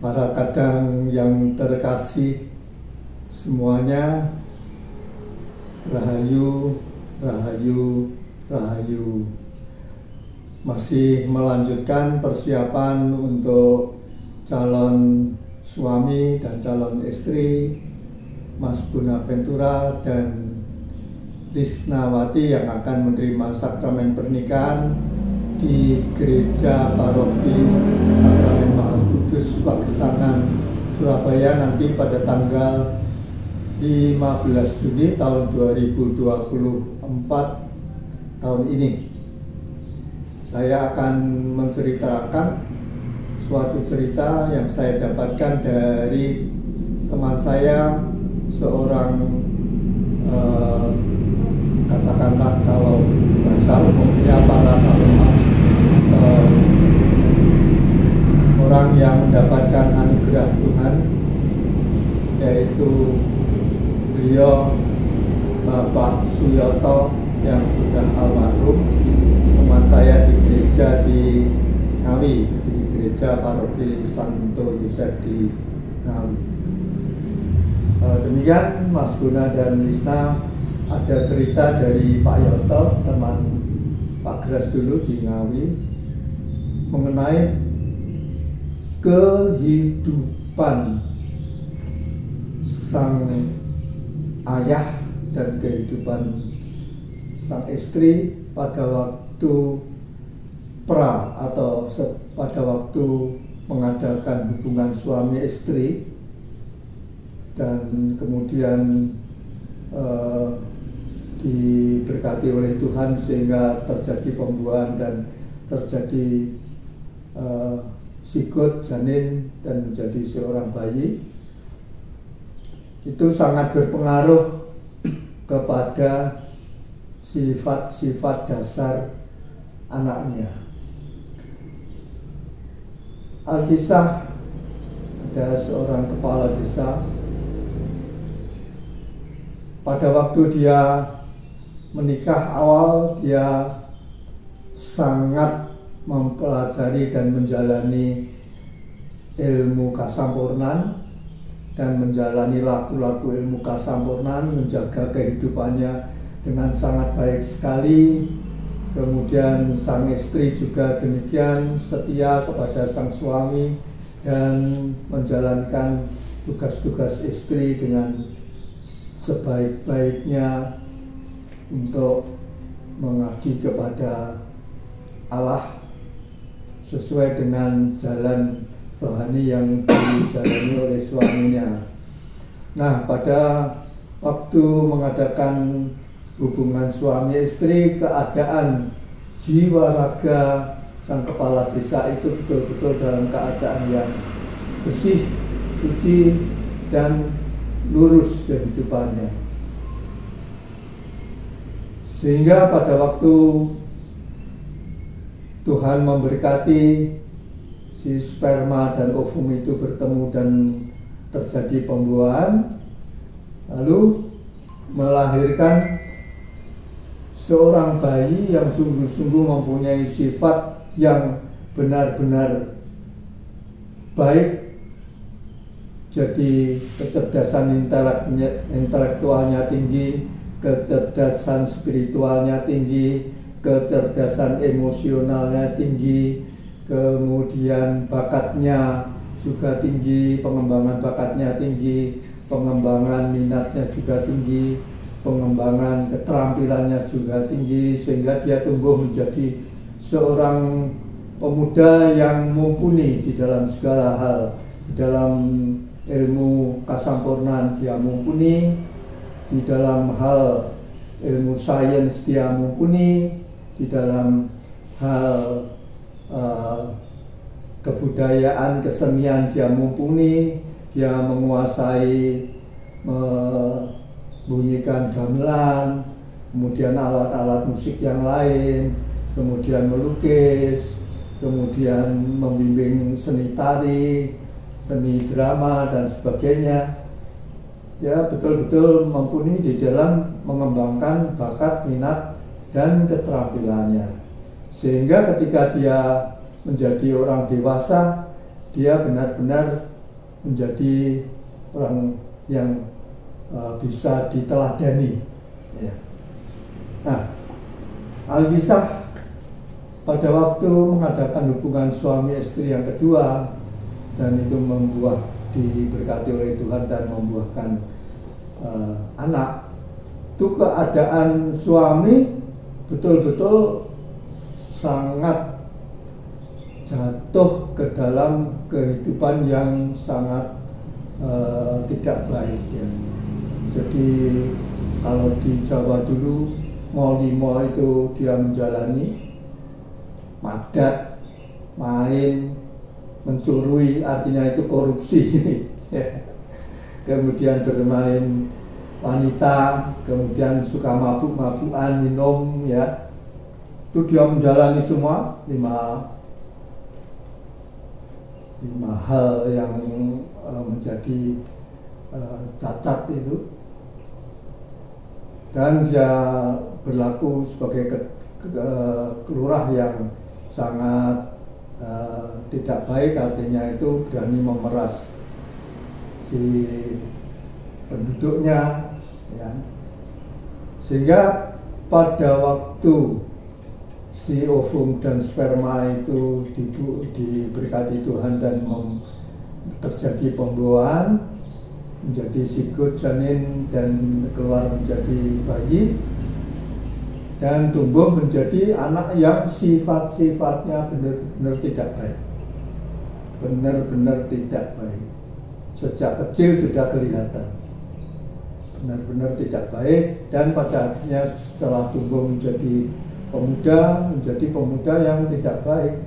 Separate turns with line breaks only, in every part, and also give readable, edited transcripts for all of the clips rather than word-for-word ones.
Para kadang yang terkasih semuanya, Rahayu, Rahayu, Rahayu. Masih melanjutkan persiapan untuk calon suami dan calon istri Mas Bonaventura dan Lisnawati yang akan menerima sakramen pernikahan di Gereja Paroki Sakramen Maha Kudus Pagesangan, Surabaya nanti pada tanggal 15 Juni tahun 2024 tahun ini. Saya akan menceritakan suatu cerita yang saya dapatkan dari teman saya, seorang katakanlah kalau bahasa umumnya paranormal, orang yang mendapatkan anugerah Tuhan, yaitu beliau Bapak Suyoto yang sudah almarhum, teman saya di gereja di Ngawi, di Gereja Paroki Santo Yosef di Ngawi. Demikian Mas Guna dan Lisna, ada cerita dari Pak Yoto, teman Pak Gras dulu di Ngawi, mengenai kehidupan sang ayah dan kehidupan sang istri pada waktu atau pada waktu mengadakan hubungan suami istri, dan kemudian diberkati oleh Tuhan sehingga terjadi pembuahan dan terjadi sigot janin dan menjadi seorang bayi. Itu sangat berpengaruh kepada sifat-sifat dasar anaknya. Alkisah, ada seorang kepala desa, pada waktu dia menikah awal, dia sangat mempelajari dan menjalani ilmu kasampurnan dan menjalani laku-laku ilmu kasampurnan, menjaga kehidupannya dengan sangat baik sekali. Kemudian sang istri juga demikian, setia kepada sang suami dan menjalankan tugas-tugas istri dengan sebaik-baiknya untuk mengabdi kepada Allah sesuai dengan jalan rohani yang dijalani oleh suaminya. Nah, pada waktu mengadakan hubungan suami istri, keadaan jiwa raga sang kepala desa itu betul-betul dalam keadaan yang bersih, suci, dan lurus kehidupannya. Sehingga pada waktu Tuhan memberkati, si sperma dan ovum itu bertemu dan terjadi pembuahan, lalu melahirkan seorang bayi yang sungguh-sungguh mempunyai sifat yang benar-benar baik. Jadi kecerdasan intelektualnya tinggi, kecerdasan spiritualnya tinggi, kecerdasan emosionalnya tinggi, kemudian bakatnya juga tinggi, pengembangan bakatnya tinggi, pengembangan minatnya juga tinggi, pengembangan keterampilannya juga tinggi, sehingga dia tumbuh menjadi seorang pemuda yang mumpuni di dalam segala hal. Di dalam ilmu kasampurnaan dia mumpuni, di dalam hal ilmu sains dia mumpuni, di dalam hal kebudayaan, kesenian dia mumpuni, dia menguasai bunyikan gamelan, kemudian alat-alat musik yang lain, kemudian melukis, kemudian membimbing seni tari, seni drama, dan sebagainya. Ya, betul-betul mumpuni di dalam mengembangkan bakat, minat, dan keterampilannya. Sehingga ketika dia menjadi orang dewasa, dia benar-benar menjadi orang yang bisa diteladani. Ya. Nah, Alkisah pada waktu mengadakan hubungan suami istri yang kedua dan itu diberkati oleh Tuhan dan membuahkan anak, itu keadaan suami betul-betul sangat jatuh ke dalam kehidupan yang sangat tidak baik ya. Jadi kalau di Jawa dulu mau itu dia menjalani, madat, main, mencuri, artinya itu korupsi. Kemudian bermain wanita, kemudian suka mabuk-mabukan, minum ya. Itu dia menjalani semua lima hal yang menjadi cacat itu, dan dia berlaku sebagai kelurah yang sangat tidak baik, artinya itu berani memeras si penduduknya ya. Sehingga pada waktu si ovum dan sperma itu diberkati Tuhan dan terjadi pembuahan, menjadi zigot, janin, dan keluar menjadi bayi dan tumbuh menjadi anak yang sifat-sifatnya benar-benar tidak baik, benar-benar tidak baik. Sejak kecil sudah kelihatan benar-benar tidak baik, dan pada akhirnya setelah tumbuh menjadi pemuda yang tidak baik,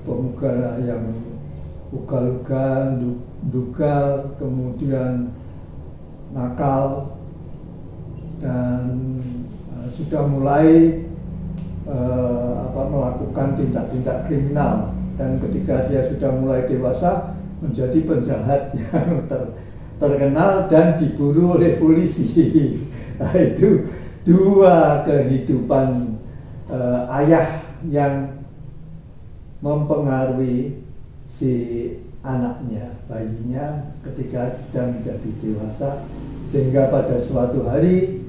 pemuda yang ugal-ugal, dugal, kemudian nakal, dan sudah mulai melakukan tindak-tindak kriminal, dan ketika dia sudah mulai dewasa menjadi penjahat yang terkenal dan diburu oleh polisi. Nah, itu dua kehidupan ayah yang mempengaruhi si anaknya, bayinya ketika sudah menjadi dewasa, sehingga pada suatu hari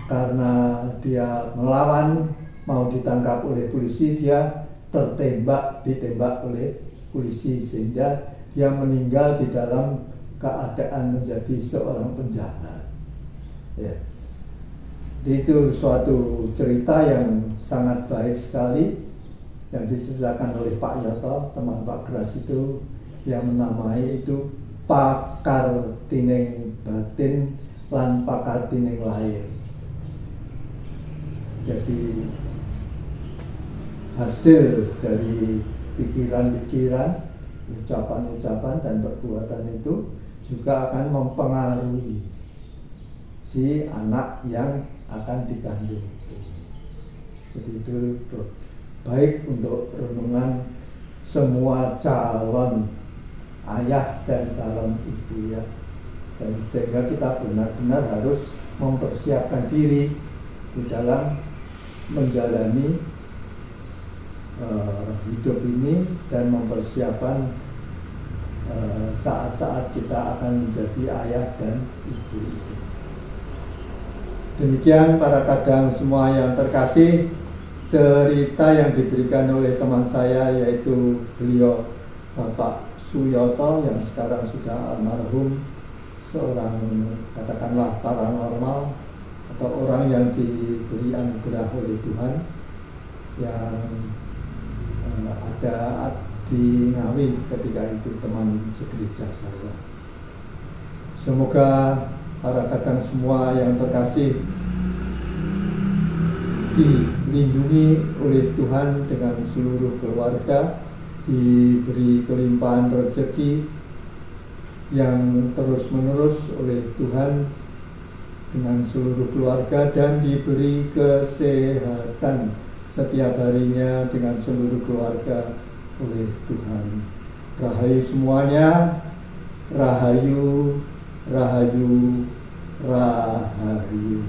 karena dia melawan, mau ditangkap oleh polisi, dia ditembak oleh polisi, sehingga dia meninggal di dalam keadaan menjadi seorang penjahat ya. Itu suatu cerita yang sangat baik sekali yang diceritakan oleh Pak Yoto, teman Pak Gras itu, yang menamai itu pakar tining batin lan pakar tining lahir. Jadi hasil dari pikiran-pikiran, ucapan-ucapan dan perbuatan itu juga akan mempengaruhi si anak yang akan dikandung. Jadi itu baik untuk renungan semua calon ayah dan calon ibu ya. Dan sehingga kita benar-benar harus mempersiapkan diri di dalam menjalani hidup ini dan mempersiapkan saat-saat kita akan menjadi ayah dan ibu itu. Demikian para kadang semua yang terkasih, cerita yang diberikan oleh teman saya, yaitu beliau Bapak Suyoto yang sekarang sudah almarhum, seorang katakanlah paranormal atau orang yang diberi anugerah oleh Tuhan, yang ada di Ngawi ketika itu teman segereja saya. Semoga para kadang semua yang terkasih dilindungi oleh Tuhan dengan seluruh keluarga, diberi kelimpahan rezeki yang terus-menerus oleh Tuhan dengan seluruh keluarga, dan diberi kesehatan setiap harinya dengan seluruh keluarga oleh Tuhan. Rahayu semuanya, rahayu, rahayu, rahayu.